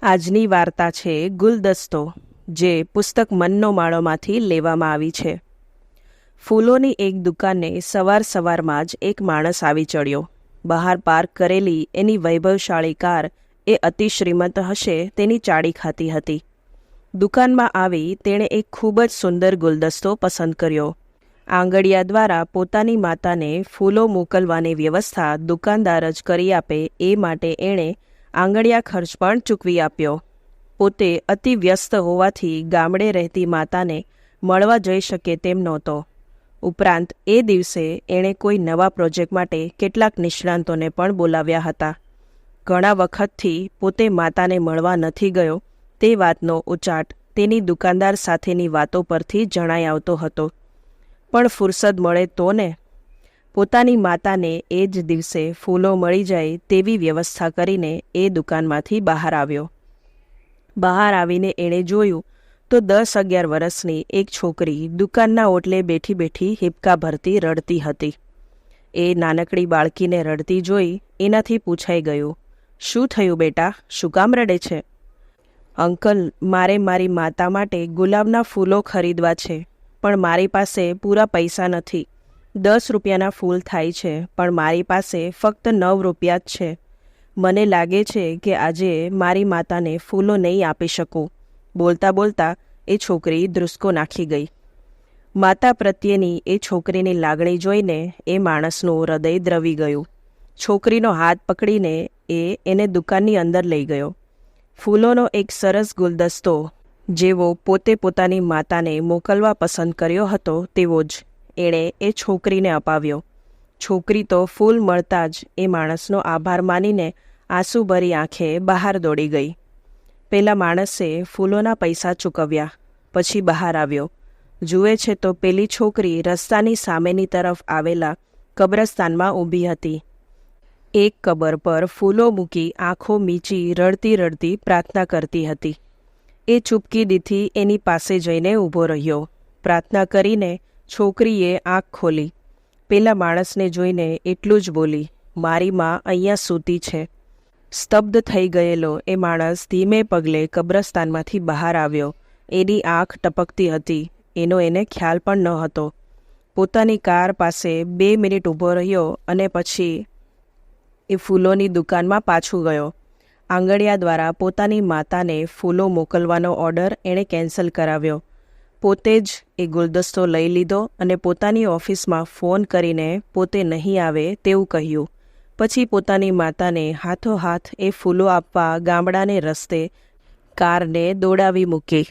આજની વાર્તા છે ગુલદસ્તો, જે પુસ્તક મનનો માળોમાંથી લેવામાં આવી છે. ફૂલોની એક દુકાને સવારમાં જ એક માણસ આવી ચડ્યો. બહાર પાર્ક કરેલી એની વૈભવશાળી કાર એ અતિ શ્રીમંત હશે તેની ચાડી ખાતી હતી. દુકાનમાં આવી તેણે એક ખૂબ જ સુંદર ગુલદસ્તો પસંદ કર્યો. આંગડિયા દ્વારા પોતાની માતાને ફૂલો મોકલવાની વ્યવસ્થા દુકાનદાર જ કરી આપે એ માટે એણે આંગડિયા ખર્ચ પણ ચૂકવી આપ્યો. પોતે અતિ વ્યસ્ત હોવાથી ગામડે રહેતી માતાને મળવા જઈ શકે તેમ નહોતો. ઉપરાંત એ દિવસે એણે કોઈ નવા પ્રોજેક્ટ માટે કેટલાક નિષ્ણાંતોને પણ બોલાવ્યા હતા. ઘણા વખતથી પોતે માતાને મળવા નથી ગયો તે વાતનો ઉચાટ તેની દુકાનદાર સાથેની વાતો પરથી જણાઈ આવતો હતો. પણ ફુરસદ મળે તો ને. પોતાની માતાને એ જ દિવસે ફૂલો મળી જાય તેવી વ્યવસ્થા કરીને એ દુકાનમાંથી બહાર આવ્યો. બહાર આવીને એણે જોયું તો 10-11 વર્ષની એક છોકરી દુકાનના ઓટલે બેઠી બેઠી હિબકા ભરતી રડતી હતી. એ નાનકડી બાળકીને રડતી જોઈ એનાથી પૂછાઈ ગયું, શું થયું બેટા, શું કામ રડે છે? અંકલ, મારે મારી માતા માટે ગુલાબના ફૂલો ખરીદવા છે, પણ મારી પાસે પૂરા પૈસા નથી. 10 રૂપિયાના ફૂલ થાય છે, પણ મારી પાસે ફક્ત 9 રૂપિયા જ છે. મને લાગે છે કે આજે મારી માતાને ફૂલો નહીં આપી શકું. બોલતા બોલતા એ છોકરી ધ્રુસકો નાખી ગઈ. માતા પ્રત્યેની એ છોકરીની લાગણી જોઈને એ માણસનું હૃદય દ્રવી ગયું. છોકરીનો હાથ પકડીને એને દુકાનની અંદર લઈ ગયો. ફૂલોનો એક સરસ ગુલદસ્તો જેવો પોતે પોતાની માતાને મોકલવા પસંદ કર્યો હતો તેવો જ એણે એ છોકરીને અપાવ્યો. છોકરી તો ફૂલ મળતા જ એ માણસનો આભાર માનીને આંસુભરી આંખે બહાર દોડી ગઈ. પેલા માણસે ફૂલોના પૈસા ચૂકવ્યા, પછી બહાર આવ્યો. જુએ છે તો પેલી છોકરી રસ્તાની સામેની તરફ આવેલા કબ્રસ્તાનમાં ઊભી હતી. એક કબર પર ફૂલો મૂકી આંખો મીચી રડતી રડતી પ્રાર્થના કરતી હતી. એ ચૂપકી દીથી એની પાસે જઈને ઊભો રહ્યો. પ્રાર્થના કરીને છોકરીએ આંખ ખોલી. પેલા માણસને જોઈને એટલું જ બોલી, મારી માં અહીંયા સૂતી છે. સ્તબ્ધ થઈ ગયેલો એ માણસ ધીમે પગલે કબ્રસ્તાનમાંથી બહાર આવ્યો. એની આંખ ટપકતી હતી, એનો એને ખ્યાલ પણ ન હતો. પોતાની કાર પાસે 2 મિનિટ ઊભો રહ્યો અને પછી એ ફૂલોની દુકાનમાં પાછું ગયો. આંગડિયા દ્વારા પોતાની માતાને ફૂલો મોકલવાનો ઓર્ડર એણે કેન્સલ કરાવ્યો. પોતે જ એ ગુલદસ્તો લઈ લીધો અને પોતાની ઓફિસમાં ફોન કરીને પોતે નહીં આવે તેવું કહ્યું. પછી પોતાની માતાને હાથોહાથ એ ફૂલો આપવા ગામડાને રસ્તે કારને દોડાવી મૂકી.